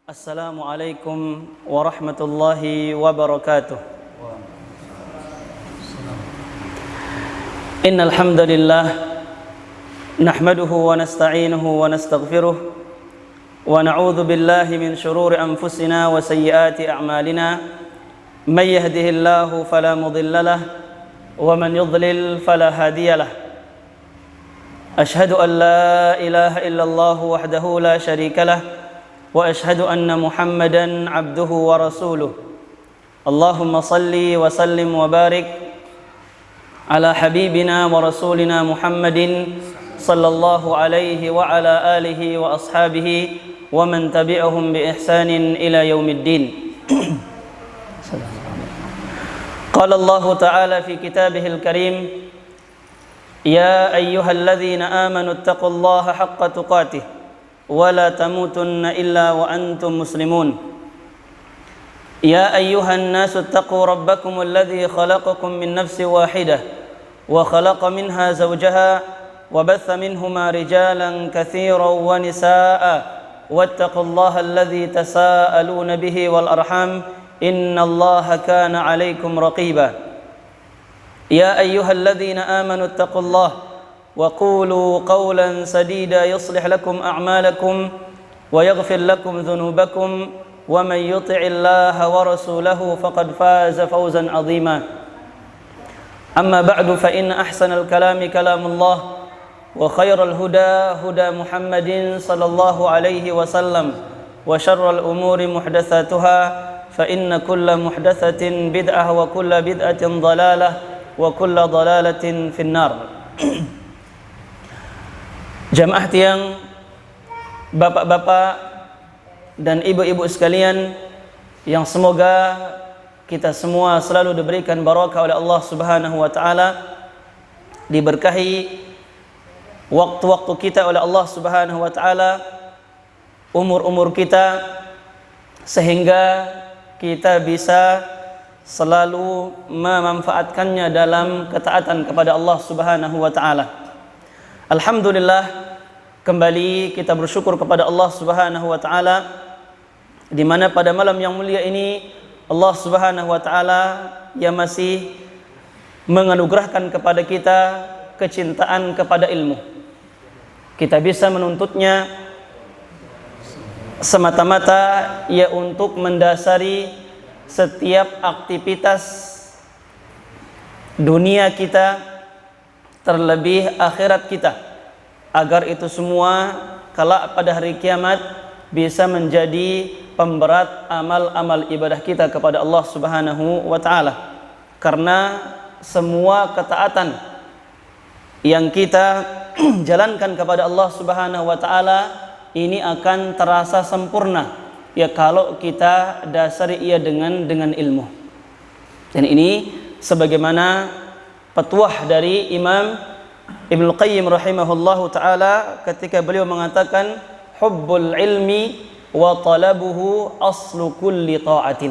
Assalamualaikum warahmatullahi wabarakatuh. Innal hamdalillah nahmaduhu wa nasta'inuhu wa nastaghfiruh wa na'udzu billahi min shururi anfusina wa sayyiati a'malina may yahdihillahu fala mudilla lahu wa man yudlil fala hadiya lahu. Ashhadu an la ilaha illallah wahdahu la syarika lahu wa ashhadu anna Muhammadan abduhu wa rasuluh. Allahumma salli wa sallim wa barik ala habibina wa rasulina Muhammadin sallallahu alaihi wa ala alihi wa ashabihi wa man tabi'ahum bi ihsanin ila yaumiddin. Qala Allah ta'ala fi kitabihil karim, ya ayyuhalladzina amanu ittaqullaha haqqa tuqatih ولا تموتن إلا وأنتم مسلمون. يا أيها الناس اتقوا ربكم الذي خلقكم من نفس واحدة وخلق منها زوجها وبث منهما رجالا كثيرا ونساء واتقوا الله الذي تساءلون به والأرحام إن الله كان عليكم رقيبا. يا أيها الذين آمنوا اتقوا الله وقولوا قولا سديدا يصلح لكم أعمالكم ويغفر لكم ذنوبكم ومن يطع الله ورسوله فقد فاز فوزا عظيما. أما بعد فإن أحسن الكلام كلام الله وخير الهدى هدى محمد صلى الله عليه وسلم وشر الأمور محدثاتها فإن كل محدثة بدعة وكل بدعة ضلالة وكل ضلالة في النار. Jamaah tiang, bapak-bapak dan ibu-ibu sekalian, yang semoga kita semua selalu diberikan barakah oleh Allah Subhanahu wa taala, diberkahi waktu-waktu kita oleh Allah Subhanahu wa taala, umur-umur kita, sehingga kita bisa selalu memanfaatkannya dalam ketaatan kepada Allah Subhanahu wa taala. Alhamdulillah, kembali kita bersyukur kepada Allah Subhanahu wa taala, di mana pada malam yang mulia ini Allah Subhanahu wa taala yang masih menganugerahkan kepada kita kecintaan kepada ilmu. Kita bisa menuntutnya semata-mata ya untuk mendasari setiap aktivitas dunia kita, terlebih akhirat kita, agar itu semua kelak pada hari kiamat bisa menjadi pemberat amal-amal ibadah kita kepada Allah Subhanahu wa taala. Karena semua ketaatan yang kita jalankan kepada Allah Subhanahu wa taala ini akan terasa sempurna ya kalau kita dasari ia dengan ilmu. Dan ini sebagaimana petuah dari Imam Ibnu Qayyim rahimahullahu taala ketika beliau mengatakan hubbul ilmi wa talabuhu aslu kulli ta'atin.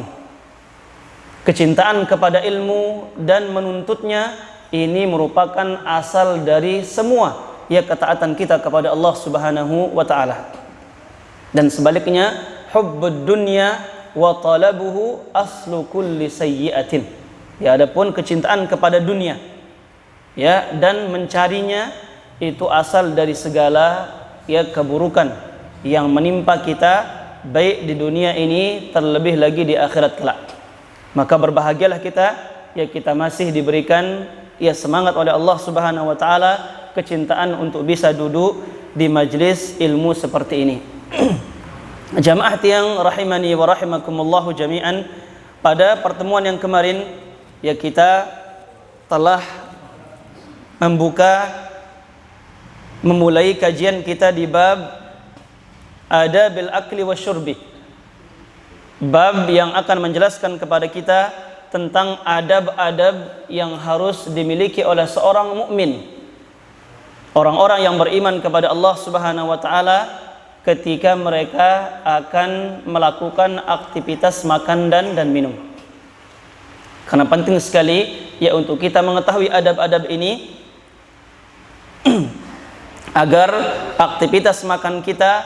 Kecintaan kepada ilmu dan menuntutnya ini merupakan asal dari semua ya ketaatan kita kepada Allah Subhanahu wa taala. Dan sebaliknya hubbud dunya wa talabuhu aslu kulli sayyi'atin. Ya, adapun kecintaan kepada dunia ya dan mencarinya itu asal dari segala ya keburukan yang menimpa kita baik di dunia ini terlebih lagi di akhirat kelak. Maka berbahagialah kita ya kita masih diberikan ya semangat oleh Allah Subhanahu wa taala, kecintaan untuk bisa duduk di majelis ilmu seperti ini. Jamaah tiang rahimani wa rahimakumullahu jami'an, pada pertemuan yang kemarin ya kita telah memulai kajian kita di bab adabil akli wasyurbi, bab yang akan menjelaskan kepada kita tentang adab-adab yang harus dimiliki oleh seorang mukmin, orang-orang yang beriman kepada Allah Subhanahu wa taala ketika mereka akan melakukan aktivitas makan dan minum. Karena penting sekali ya untuk kita mengetahui adab-adab ini agar aktivitas makan kita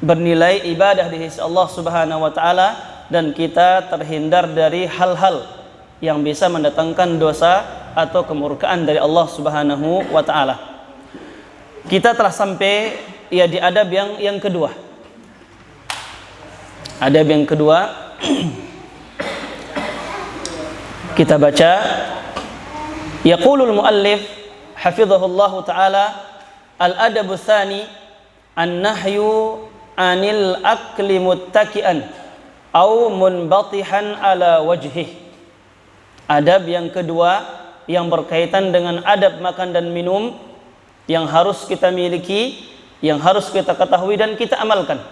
bernilai ibadah di sisi Allah Subhanahu wa taala, dan kita terhindar dari hal-hal yang bisa mendatangkan dosa atau kemurkaan dari Allah Subhanahu wa taala. Kita telah sampai di adab yang kedua. Adab yang kedua kita baca, yaqulul muallif hafizahullahu taala, al-adabu tsani an-nahyu anil akli muttaki'an au munbatihan ala wajhih. Adab yang kedua yang berkaitan dengan adab makan dan minum yang harus kita miliki, yang harus kita ketahui dan kita amalkan.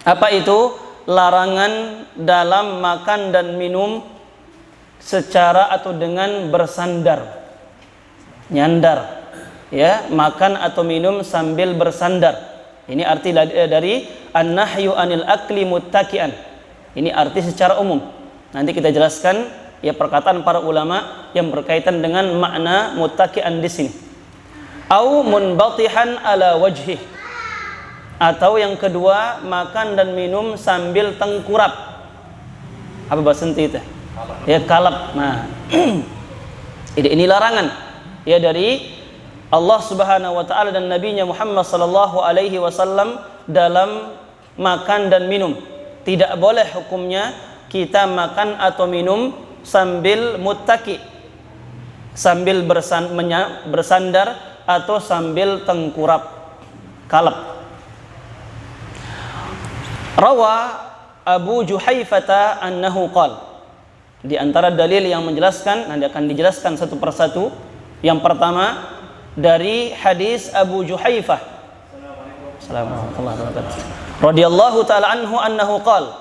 Apa itu? Larangan dalam makan dan minum secara atau dengan bersandar, nyandar, ya, makan atau minum sambil bersandar. Ini arti dari an-nahyu anil akli muttaki'an. Ini arti secara umum. Nanti kita jelaskan perkataan para ulama yang berkaitan dengan makna muttaki'an di sini. Au munbatihan ala wajhih. Atau yang kedua, makan dan minum sambil tengkurap. Apa bahasa itu? Kalap. Nah, ini larangan dari Allah Subhanahu wa taala dan nabinya Muhammad sallallahu alaihi wasallam dalam makan dan minum. Tidak boleh hukumnya kita makan atau minum sambil muttaki, sambil bersandar atau sambil tengkurap, kalap. Rawa Abu Juhaifah annahu qala. Di antara dalil yang menjelaskan, nanti akan dijelaskan satu persatu. Yang pertama dari hadis Abu Juhaifah radhiyallahu ta'ala anhu annahu qala,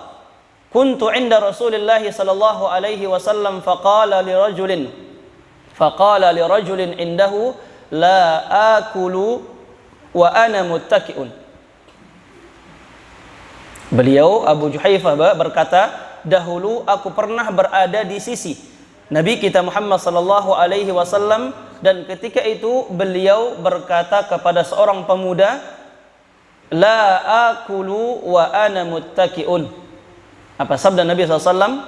kuntu 'inda Rasulillah sallallahu alaihi wasallam faqala li rajulin indahu la akulu wa ana muttaki'un. Beliau Abu Juhaifah berkata, dahulu aku pernah berada di sisi Nabi kita Muhammad sallallahu alaihi wasallam, dan ketika itu beliau berkata kepada seorang pemuda, la akulu wa ana muttaki'un. Apa sabda Nabi SAW?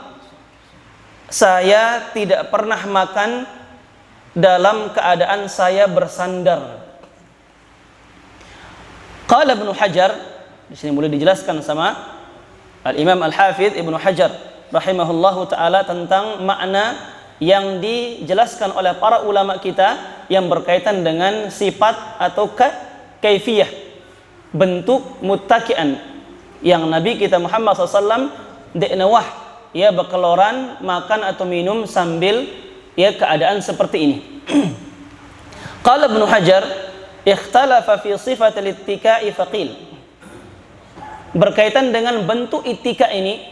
Saya tidak pernah makan dalam keadaan saya bersandar. Qala Ibnu Hajar, di sini boleh dijelaskan sama Al-Imam Al-Hafidh Ibnu Hajar rahimahullahu ta'ala tentang makna yang dijelaskan oleh para ulama kita yang berkaitan dengan sifat atau kaifiyah, bentuk muttaki'an yang Nabi kita Muhammad SAW di'nawah, berkeloran makan atau minum sambil keadaan seperti ini. Qala Ibnu Hajar ikhtalafa fi sifat al-ittika'i faqil. Berkaitan dengan bentuk ittika ini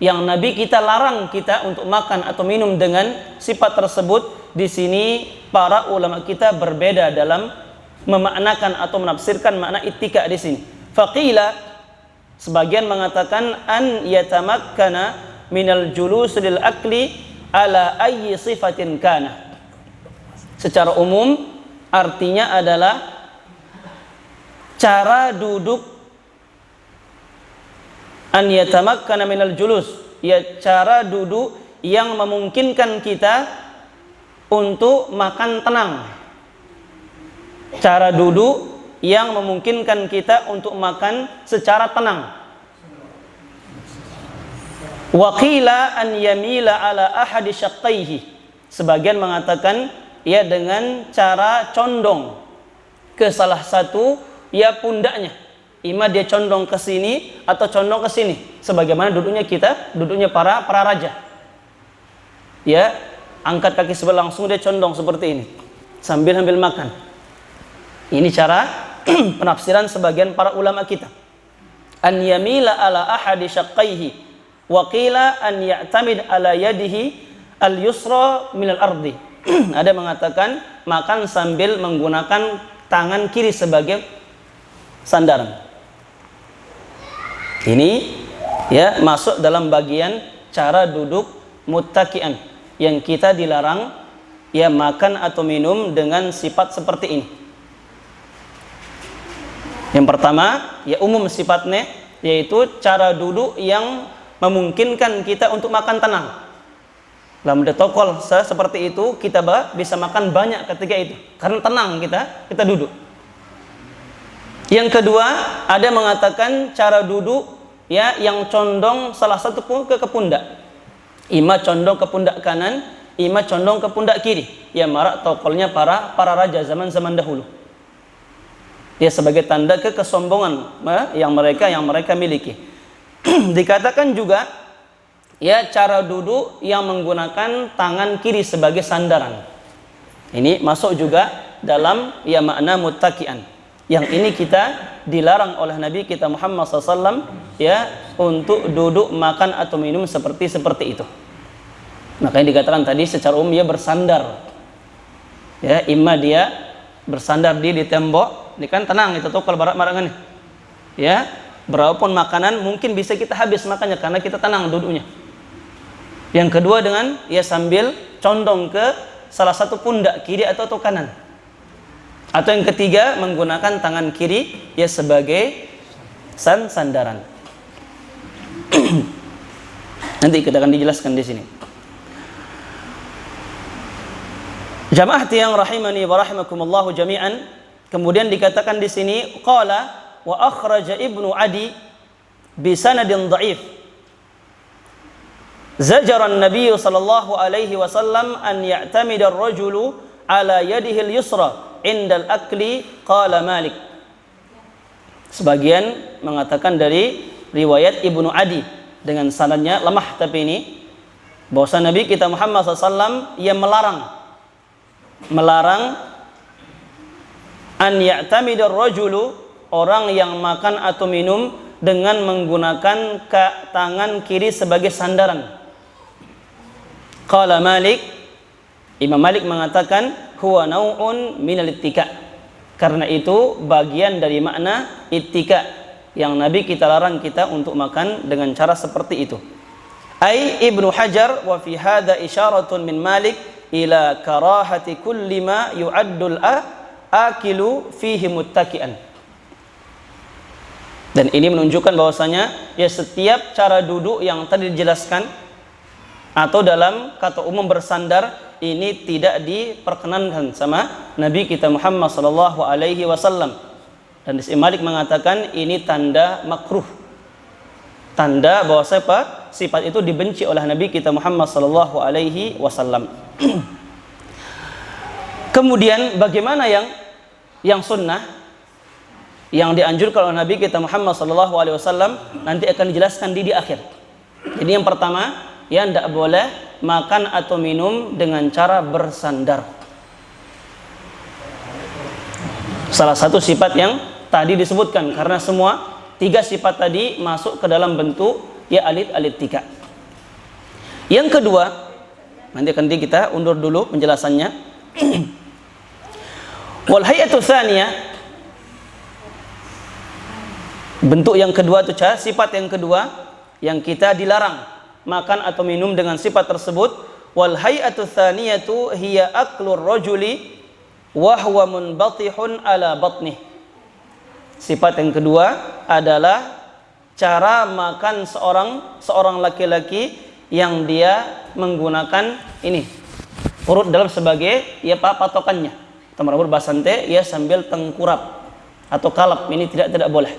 yang Nabi kita larang kita untuk makan atau minum dengan sifat tersebut, di sini para ulama kita berbeda dalam memaknakan atau menafsirkan makna ittika di sini. Faqila, sebagian mengatakan an yatamakkana minal julus lil akli ala ayyi sifatin kana. Secara umum artinya adalah cara duduk, an yatamakkana minal julus, cara duduk yang memungkinkan kita untuk makan tenang. Cara duduk yang memungkinkan kita untuk makan secara tenang. Wa qila an yamila ala ahadi syaqqaihi. Sebagian mengatakan dengan cara condong ke salah satu pundaknya. Ima dia condong ke sini atau condong ke sini, sebagaimana duduknya para raja. Angkat kaki sebelah langsung dia condong seperti ini sambil makan. Ini cara penafsiran sebagian para ulama kita. An yamila ala ahadi syaqqaihi wa qila an ya'tamid ala yadihi al-yusra minal ardi. Ada mengatakan makan sambil menggunakan tangan kiri sebagai sandaran. Ini masuk dalam bagian cara duduk muttaki'an yang kita dilarang makan atau minum dengan sifat seperti ini. Yang pertama, ya umum sifatnya, yaitu cara duduk yang memungkinkan kita untuk makan tenang. Dalam protokol seperti itu, kita bisa makan banyak ketika itu, karena tenang kita duduk. Yang kedua, ada mengatakan cara duduk ya yang condong salah satu ke pundak. Ima condong ke pundak kanan, ima condong ke pundak kiri. Ya marak tokolnya para raja zaman dahulu. Dia sebagai tanda kesombongan yang mereka miliki. Dikatakan juga ya cara duduk yang menggunakan tangan kiri sebagai sandaran. Ini masuk juga dalam ya makna muttaqian. Yang ini kita dilarang oleh Nabi kita Muhammad SAW ya untuk duduk makan atau minum seperti itu. Makanya dikatakan tadi secara umum dia bersandar. Ya, imma dia bersandar di tembok, ini kan tenang itu tuh kalau barak-barakan nih. Ya, berapapun makanan mungkin bisa kita habis makannya karena kita tenang duduknya. Yang kedua dengan ya sambil condong ke salah satu pundak kiri atau kanan. Atau yang ketiga menggunakan tangan kiri ya sebagai sandaran. Nanti kita akan dijelaskan di sini. Jamaah yang rahimani wa rahimakumullah jami'an. Kemudian dikatakan di sini qala wa akhraja Ibnu Adi bi sanadin dhaif. Zajara an-nabiy sallallahu alaihi wasallam an ya'tamida ar-rajulu ala yadihi al-yusra indal akli qala Malik. Sebagian mengatakan dari riwayat Ibnu Adi dengan sanadnya lemah, tapi ini bahwa Nabi kita Muhammad SAW yang melarang an ya'tamidar rajulu, orang yang makan atau minum dengan menggunakan tangan kiri sebagai sandaran. Qala Malik, Imam Malik mengatakan huwa nau'un minal ittika, karena itu bagian dari makna ittika yang Nabi kita larang kita untuk makan dengan cara seperti itu. Ai Ibnu Hajar wa fi hadza isyaratun min Malik ila karahati kulli ma yu'addul akilu fihi muttaqian. Dan ini menunjukkan bahwasanya ya setiap cara duduk yang tadi dijelaskan atau dalam kata umum bersandar ini tidak diperkenankan sama Nabi kita Muhammad sallallahu alaihi wasallam. Dan Imam Malik mengatakan ini tanda makruh. Tanda bahwa sifat itu dibenci oleh Nabi kita Muhammad sallallahu alaihi wasallam. Kemudian bagaimana yang sunnah yang dianjurkan oleh Nabi kita Muhammad sallallahu alaihi wasallam nanti akan dijelaskan di akhir. Jadi yang pertama, ya tidak boleh makan atau minum dengan cara bersandar. Salah satu sifat yang tadi disebutkan, karena semua tiga sifat tadi masuk ke dalam bentuk ya al-ittika. Yang kedua, nanti akan kita undur dulu penjelasannya. Wal hayatu tsaniyah, bentuk yang kedua itu sifat yang kedua yang kita dilarang makan atau minum dengan sifat tersebut. Wal hayatu tsaniyatu hiya aklur rajuli wa huwa munbatihun ala batnih. Sifat yang kedua adalah cara makan seorang laki-laki yang dia menggunakan ini perut dalam sebagai ya patokannya. Teman-teman berbasante ya sambil tengkurap atau kalap, ini tidak boleh.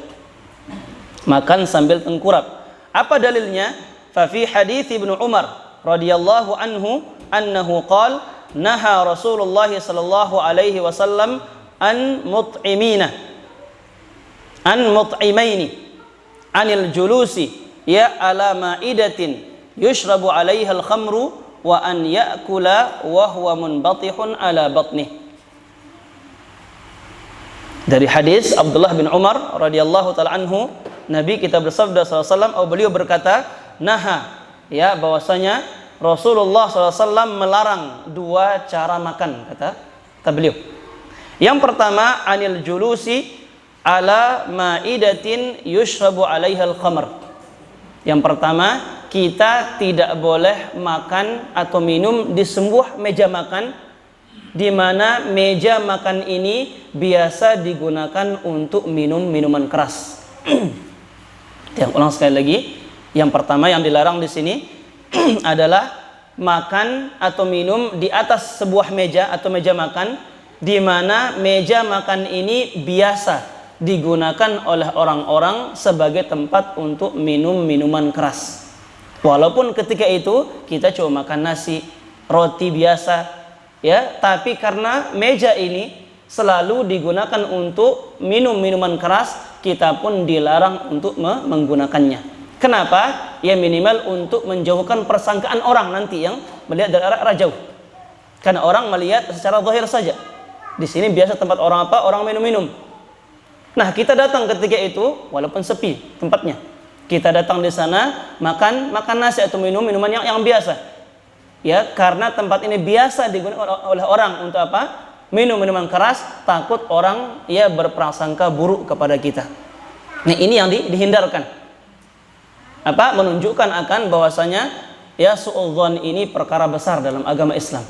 Makan sambil tengkurap. Apa dalilnya? Fa fi hadits Ibnu Umar radhiyallahu anhu annahu qala naha Rasulullah sallallahu alaihi wasallam an mut'imaini anil julusi ya ala ma'idatin yushrabu 'alaiha al-khamru wa an ya'kula wa huwa munbatihun ala batnih. Dari hadis Abdullah bin Umar radhiyallahu taala anhu, Nabi kita bersabda sallallahu alaihi wasallam, beliau berkata, naha, ya bahwasanya Rasulullah SAW melarang dua cara makan, kata beliau. Yang pertama, anil julusi ala ma'idatin yushrabu 'alaiha al-khamr. Yang pertama, kita tidak boleh makan atau minum di sebuah meja makan di mana meja makan ini biasa digunakan untuk minum minuman keras. Yang ulang sekali lagi, yang pertama yang dilarang di sini adalah makan atau minum di atas sebuah meja atau meja makan, di mana meja makan ini biasa digunakan oleh orang-orang sebagai tempat untuk minum minuman keras. Walaupun ketika itu kita cuma makan nasi, roti biasa, ya, tapi karena meja ini selalu digunakan untuk minum minuman keras, kita pun dilarang untuk menggunakannya. Kenapa? Ya minimal untuk menjauhkan persangkaan orang nanti yang melihat dari arah jauh. Karena orang melihat secara zahir saja. Di sini biasa tempat orang apa? Orang minum-minum. Nah, kita datang ketika itu walaupun sepi tempatnya. Kita datang di sana makan nasi atau minum minuman yang biasa. Ya, karena tempat ini biasa digunakan oleh orang untuk apa? Minum minuman keras, takut orang ya berprasangka buruk kepada kita. Nah, ini yang dihindarkan. Apa? Menunjukkan akan bahwasanya ya suudzon ini perkara besar dalam agama Islam.